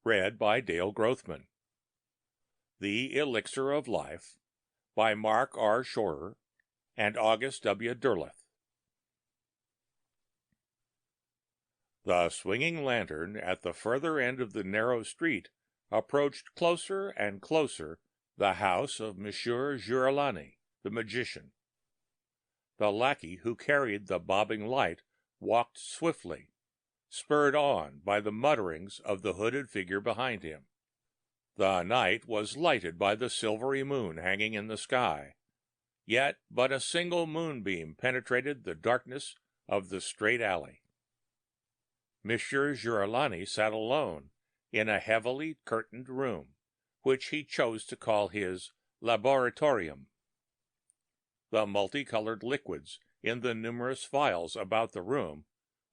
Read by Dale Grothman. The Elixir of Life by Mark R. Schorer and August W. Derleth. The swinging lantern at the further end of the narrow street approached closer and closer the house of Monsieur Girolami, the magician. The lackey who carried the bobbing light walked swiftly, spurred on by the mutterings of the hooded figure behind him. The night was lighted by the silvery moon hanging in the sky, yet but a single moonbeam penetrated the darkness of the straight alley. Monsieur Girolami sat alone in a heavily curtained room, which he chose to call his laboratorium. The multicolored liquids in the numerous vials about the room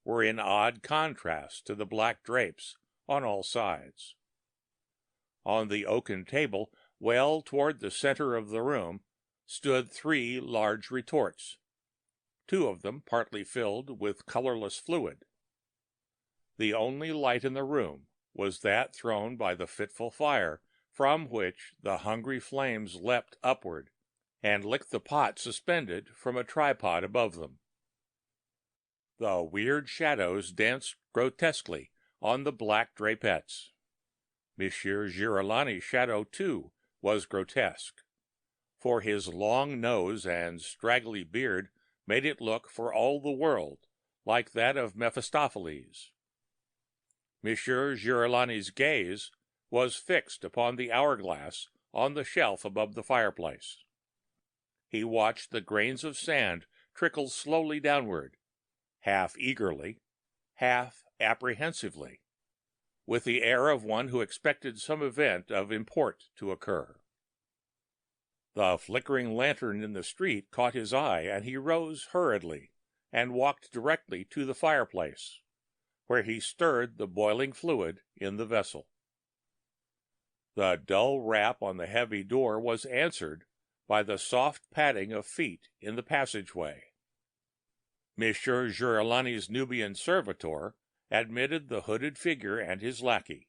were in odd contrast to the black drapes on all sides. On the oaken table, well toward the center of the room, stood 3 large retorts, 2 of them partly filled with colorless fluid. The only light in the room was that thrown by the fitful fire, from which the hungry flames leapt upward and licked the pot suspended from a tripod above them. The weird shadows danced grotesquely on the black drapettes. Monsieur Girolami's shadow, too, was grotesque, for his long nose and straggly beard made it look for all the world like that of Mephistopheles. Monsieur Girolami's gaze was fixed upon the hourglass on the shelf above the fireplace. He watched the grains of sand trickle slowly downward, half eagerly, half apprehensively, with the air of one who expected some event of import to occur. The flickering lantern in the street caught his eye, and he rose hurriedly and walked directly to the fireplace, where he stirred the boiling fluid in the vessel. The dull rap on the heavy door was answered by the soft padding of feet in the passageway. Monsieur Girolami's Nubian servitor admitted the hooded figure and his lackey.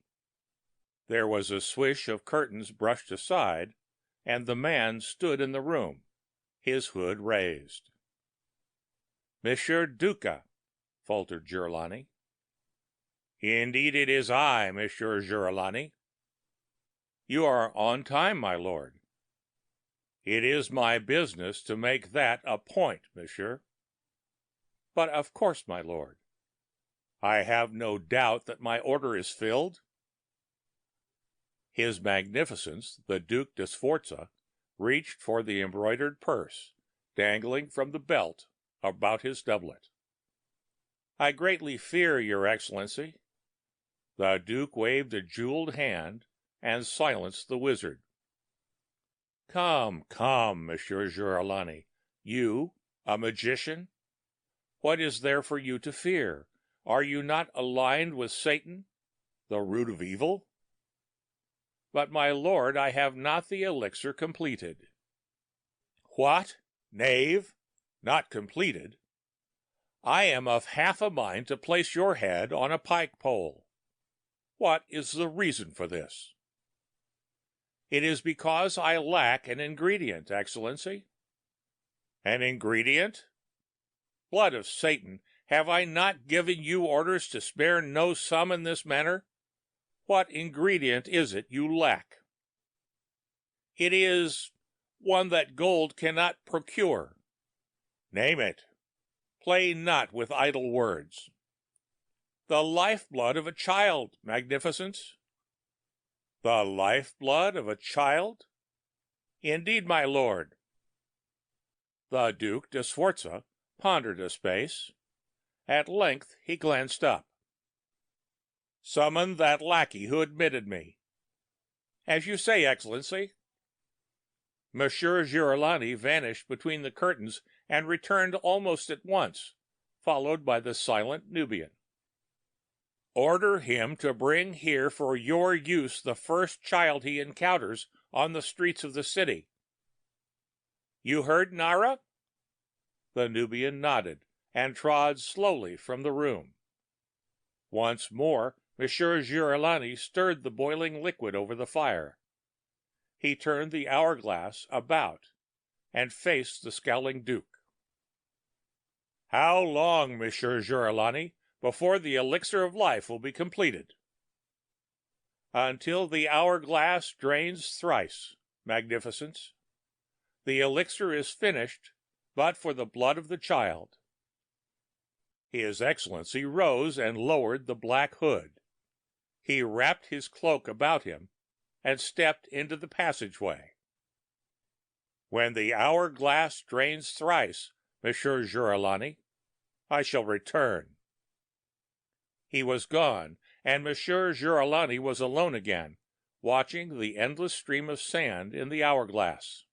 There was a swish of curtains brushed aside, and the man stood in the room, his hood raised. "Monsieur Duca," faltered Girolami. "Indeed it is I, Monsieur Girolami." "You are on time, my lord." "It is my business to make that a point, monsieur." "But of course, my lord." "I have no doubt that my order is filled." His Magnificence, the Duc de Sforza, reached for the embroidered purse dangling from the belt about his doublet. "I greatly fear, your Excellency." The Duke waved a jeweled hand and silenced the wizard. "Come, come, Monsieur Girolami, you, a magician? What is there for you to fear? Are you not aligned with Satan, the root of evil?" "But, my lord, I have not the elixir completed." "What, knave? Not completed? I am of half a mind to place your head on a pike pole. What is the reason for this?" "It is because I lack an ingredient, Excellency." "An ingredient? Blood of Satan, have I not given you orders to spare no sum in this manner? What ingredient is it you lack?" "It is one that gold cannot procure." "Name it. Play not with idle words." "The lifeblood of a child, Magnificence." "The lifeblood of a child?" "Indeed, my lord." The Duc de Sforza pondered a space. At length he glanced up. "Summon that lackey who admitted me." "As you say, Excellency." Monsieur Girolami vanished between the curtains and returned almost at once, followed by the silent Nubian. "Order him to bring here for your use the first child he encounters on the streets of the city." "You heard, Nara?" The Nubian nodded and trod slowly from the room. Once more Monsieur Giorlani stirred the boiling liquid over the fire. He turned the hourglass about and faced the scowling Duke. "How long, Monsieur Giorlani, before the elixir of life will be completed?" "Until the hourglass drains thrice, Magnificence. The elixir is finished but for the blood of the child." His Excellency rose and lowered the black hood. He wrapped his cloak about him and stepped into the passageway. "When the hourglass drains thrice, Monsieur Giorlani, I shall return." He was gone, and Monsieur Giorlani was alone again, watching the endless stream of sand in the hourglass.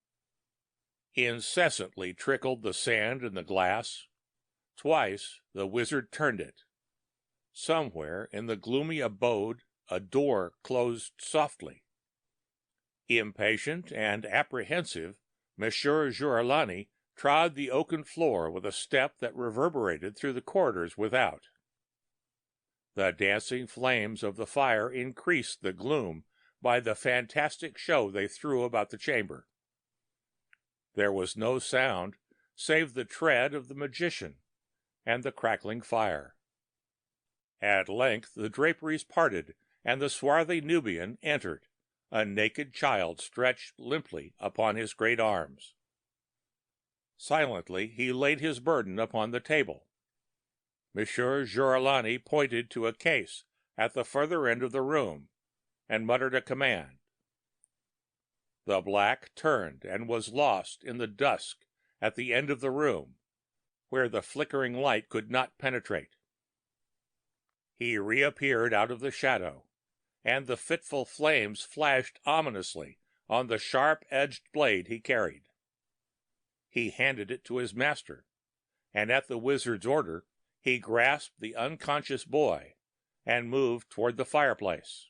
Incessantly trickled the sand in the glass. Twice the wizard turned it. Somewhere in the gloomy abode a door closed softly. Impatient and apprehensive, Monsieur Giorlani trod the oaken floor with a step that reverberated through the corridors without. The dancing flames of the fire increased the gloom by the fantastic show they threw about the chamber. There was no sound save the tread of the magician and the crackling fire. At length the draperies parted, and the swarthy Nubian entered, a naked child stretched limply upon his great arms. Silently he laid his burden upon the table. Monsieur Giorlani pointed to a case at the further end of the room, and muttered a command. The black turned and was lost in the dusk at the end of the room, where the flickering light could not penetrate. He reappeared out of the shadow, and the fitful flames flashed ominously on the sharp-edged blade he carried. He handed it to his master, and at the wizard's order he grasped the unconscious boy and moved toward the fireplace.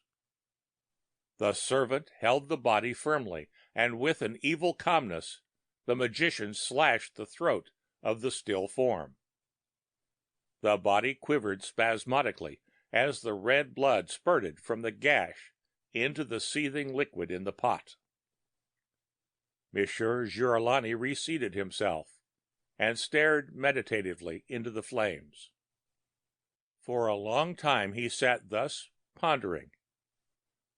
The servant held the body firmly, and with an evil calmness the magician slashed the throat of the still form. The body quivered spasmodically as the red blood spurted from the gash into the seething liquid in the pot. Monsieur Giorlani reseated himself and stared meditatively into the flames. For a long time he sat thus, pondering.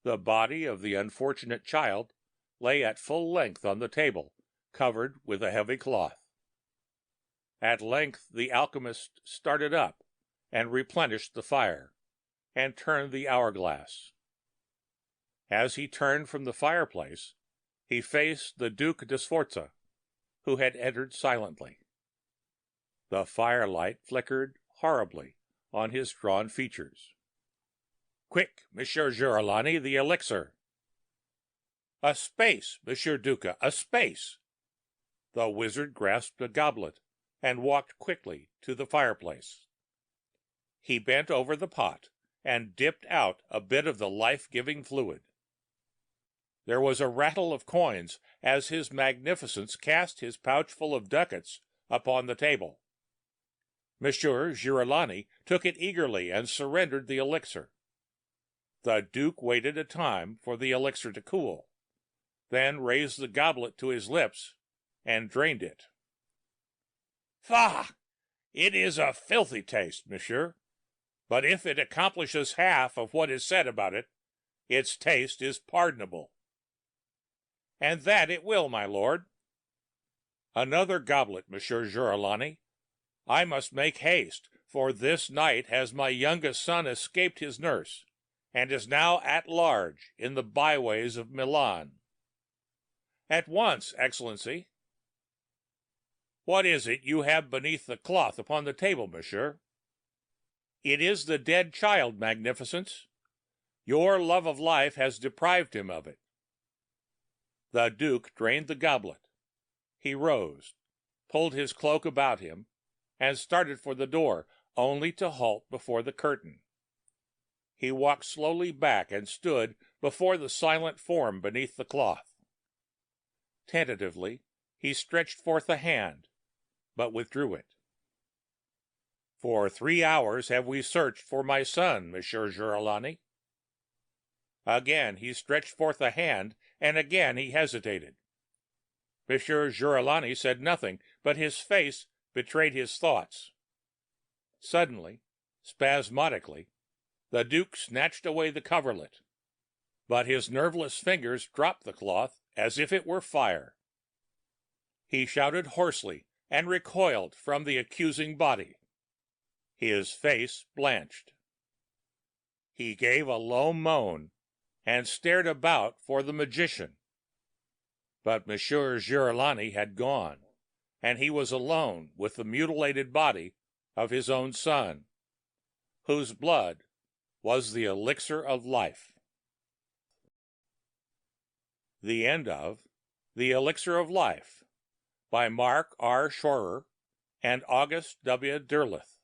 The body of the unfortunate child lay at full length on the table, covered with a heavy cloth. At length the alchemist started up and replenished the fire, and turned the hourglass. As he turned from the fireplace, he faced the Duke de Sforza, who had entered silently. The firelight flickered horribly on his drawn features. "Quick, Monsieur Giorlani, the elixir!" "A space, Monsieur Duca, a space!" The wizard grasped a goblet and walked quickly to the fireplace. He bent over the pot and dipped out a bit of the life-giving fluid. There was a rattle of coins as his magnificence cast his pouch full of ducats upon the table. Monsieur Giorlani took it eagerly and surrendered the elixir. The Duke waited a time for the elixir to cool, then raised the goblet to his lips and drained it. "Faugh! It is a filthy taste, monsieur, but if it accomplishes half of what is said about it, its taste is pardonable." "And that it will, my lord." "Another goblet, Monsieur Giorlani. I must make haste, for this night has my youngest son escaped his nurse, and is now at large in the byways of Milan." "At once, Excellency." "What is it you have beneath the cloth upon the table, monsieur?" "It is the dead child, Magnificence. Your love of life has deprived him of it." The Duke drained the goblet. He rose, pulled his cloak about him, and started for the door, only to halt before the curtain. He walked slowly back and stood before the silent form beneath the cloth. Tentatively he stretched forth a hand, but withdrew it. For 3 hours have we searched for my son, Monsieur Giurlani. Again he stretched forth a hand, and again he hesitated. Monsieur Giurlani said nothing, but his face betrayed his thoughts. Suddenly, spasmodically, the Duke snatched away the coverlet, but his nerveless fingers dropped the cloth as if it were fire. He shouted hoarsely and recoiled from the accusing body. His face blanched. He gave a low moan and stared about for the magician. But Monsieur Giurlani had gone, and he was alone with the mutilated body of his own son, whose blood was the elixir of life. The end of The Elixir of Life by Mark R. Schorer and August W. Derleth.